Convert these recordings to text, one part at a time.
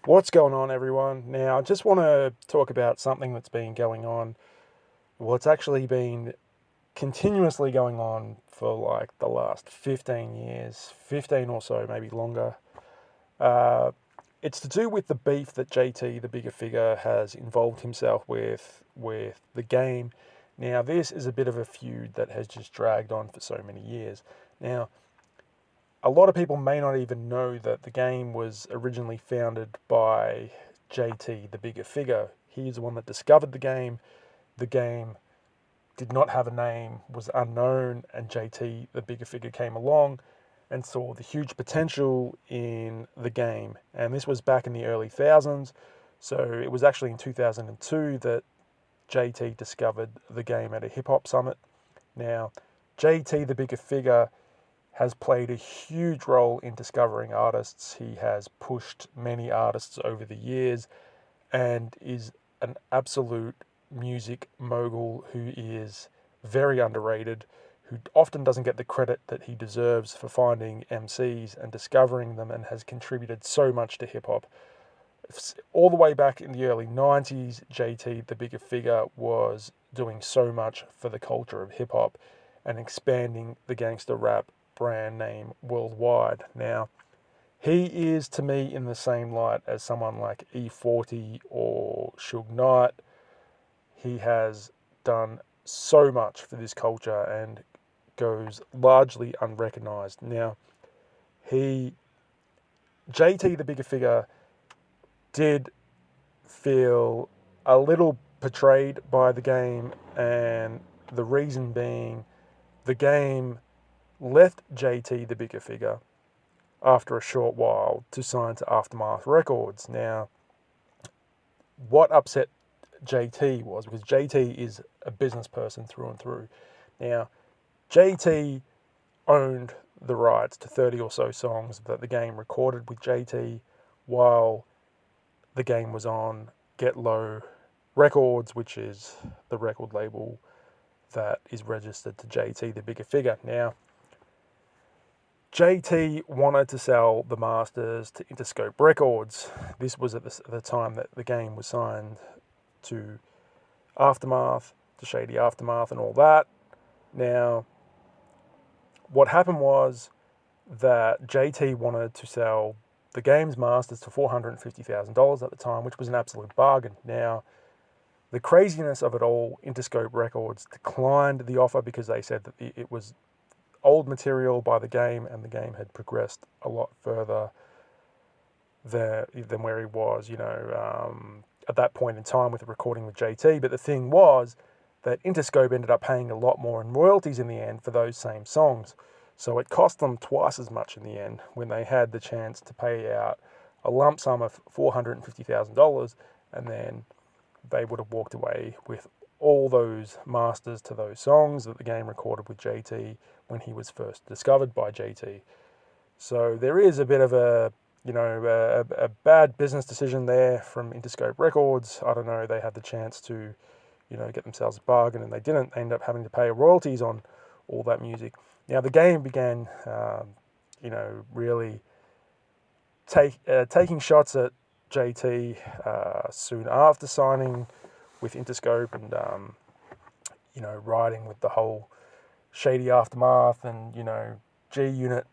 What's going on, everyone? Now, I just want to talk about something that's been going on. Well, it's actually been continuously going on for like the last 15 years, 15 or so, maybe longer. Uh, it's to do with the beef that JT, the Bigga Figga, has involved himself with the game. Now, this is a bit of a feud that has just dragged on for so many years. Now, a lot of people may not even know that the game was originally founded by JT, the Bigga Figga. He's the one that discovered the game. The game did not have a name, was unknown, and JT, the Bigga Figga, came along and saw the huge potential in the game. And this was back in the early thousands. So it was actually in 2002 that JT discovered the game at a hip hop summit. Now, JT, the Bigga Figga, has played a huge role in discovering artists. He has pushed many artists over the years and is an absolute music mogul who is very underrated, who often doesn't get the credit that he deserves for finding MCs and discovering them, and has contributed so much to hip-hop. All the way back in the early 90s, JT, the Bigga Figga, was doing so much for the culture of hip-hop and expanding the gangster rap brand name worldwide. Now, he is to me in the same light as someone like E40 or Suge Knight. He has done so much for this culture and goes largely unrecognized. Now, JT, the Bigga Figga, did feel a little betrayed by the game, and the reason being the game left JT, the Bigga Figga, after a short while to sign to Aftermath Records. Now, what upset JT was, because JT is a business person through and through. Now, JT owned the rights to 30 or so songs that the game recorded with JT while the game was on Get Low Records, which is the record label that is registered to JT, the Bigga Figga. Now, JT wanted to sell the masters to Interscope Records. This was at the time that the game was signed to Aftermath, to Shady Aftermath and all that. Now, what happened was that JT wanted to sell the game's masters for $450,000 at the time, which was an absolute bargain. Now, the craziness of it all, Interscope Records declined the offer because they said that it was old material by the game, and the game had progressed a lot further than where he was, at that point in time with the recording with JT. But the thing was that Interscope ended up paying a lot more in royalties in the end for those same songs. So it cost them twice as much in the end when they had the chance to pay out a lump sum of $450,000, and then they would have walked away with all those masters to those songs that the game recorded with JT when he was first discovered by JT. So there is a bit of a bad business decision there from Interscope Records. I don't know, they had the chance to, get themselves a bargain, and they didn't. They ended up having to pay royalties on all that music. Now, the game began, really taking shots at JT soon after signing with Interscope, and riding with the whole Shady Aftermath and G-Unit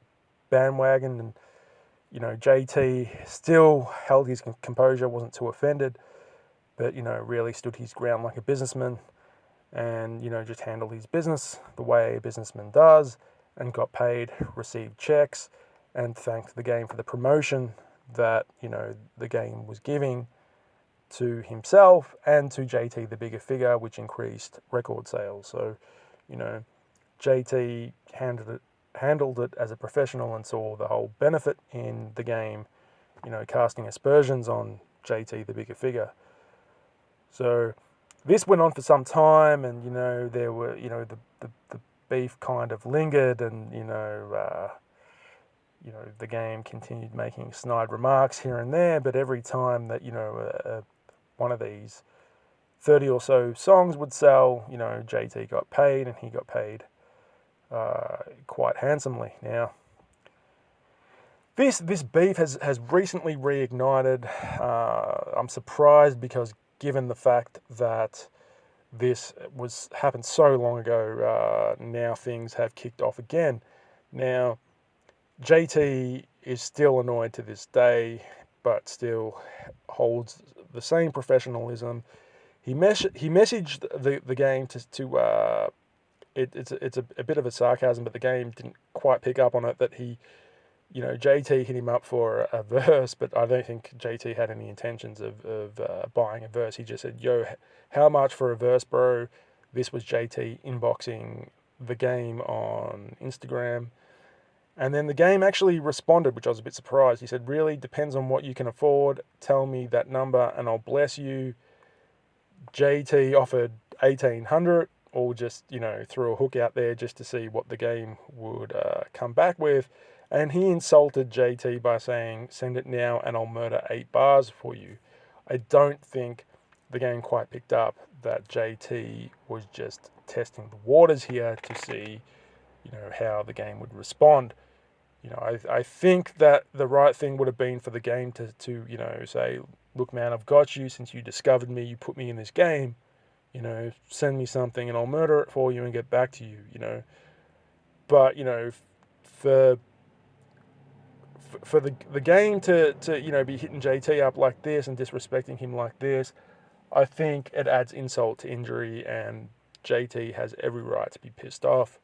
bandwagon. And JT still held his composure, wasn't too offended, but really stood his ground like a businessman, and just handled his business the way a businessman does, and got paid, received checks, and thanked the game for the promotion that the game was giving to himself and to JT, the Bigga Figga, which increased record sales. So, JT handled it as a professional and saw the whole benefit in the game, casting aspersions on JT, the Bigga Figga. So this went on for some time, and there were the beef kind of lingered, and the game continued making snide remarks here and there. But every time that one of these 30 or so songs would sell, JT got paid, and he got paid quite handsomely. Now, This beef has recently reignited. I'm surprised because given the fact that this was happened so long ago, now things have kicked off again. Now, JT is still annoyed to this day, but still holds the same professionalism. He messaged the game it's a bit of a sarcasm, but the game didn't quite pick up on it that JT hit him up for a verse, but I don't think JT had any intentions of buying a verse. He just said, "Yo, how much for a verse, bro?" This was JT inboxing the game on Instagram. And then the game actually responded, which I was a bit surprised. He said, "Really depends on what you can afford. Tell me that number and I'll bless you." JT offered 1,800, or just, threw a hook out there just to see what the game would come back with. And he insulted JT by saying, "Send it now and I'll murder 8 bars for you." I don't think the game quite picked up that JT was just testing the waters here to see, how the game would respond. I think that the right thing would have been for the game to say, "Look, man, I've got you since you discovered me, you put me in this game, send me something and I'll murder it for you and get back to you, But, for the game to be hitting JT up like this and disrespecting him like this, I think it adds insult to injury, and JT has every right to be pissed off.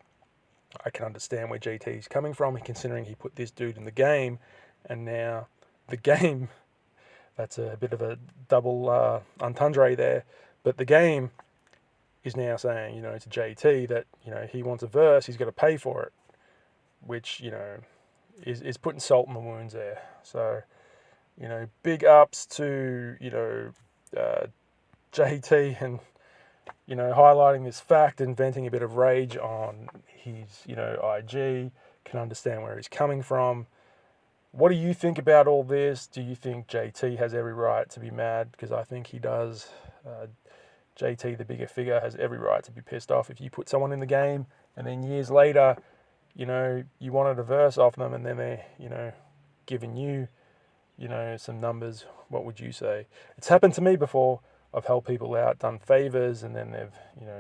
I can understand where JT is coming from, considering he put this dude in the game, and now the game, that's a bit of a double entendre there, but the game is now saying, to JT that, he wants a verse, he's got to pay for it, which, is putting salt in the wounds there. So, big ups to, JT and, highlighting this fact and venting a bit of rage on his, IG. Can understand where he's coming from. What do you think about all this? Do you think JT has every right to be mad? Because I think he does. JT, the Bigga Figga, has every right to be pissed off. If you put someone in the game and then years later, you wanted a verse off them and then they're, giving you, some numbers, what would you say? It's happened to me before. I've helped people out, done favors, and then they've,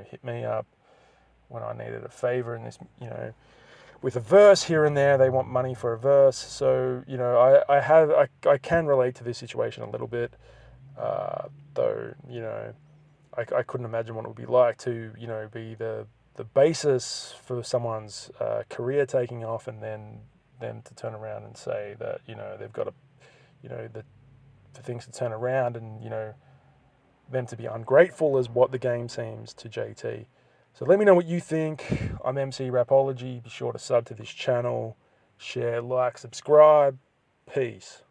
hit me up when I needed a favor, and this, with a verse here and there, they want money for a verse. So, I can relate to this situation a little bit, though, I couldn't imagine what it would be like to, be the basis for someone's career taking off, and then them to turn around and say that, they've got to, for things to turn around and, them to be ungrateful is what the game seems to JT. So let me know what you think. I'm Emcee Rapology. Be sure to sub to this channel, share, like, subscribe. Peace.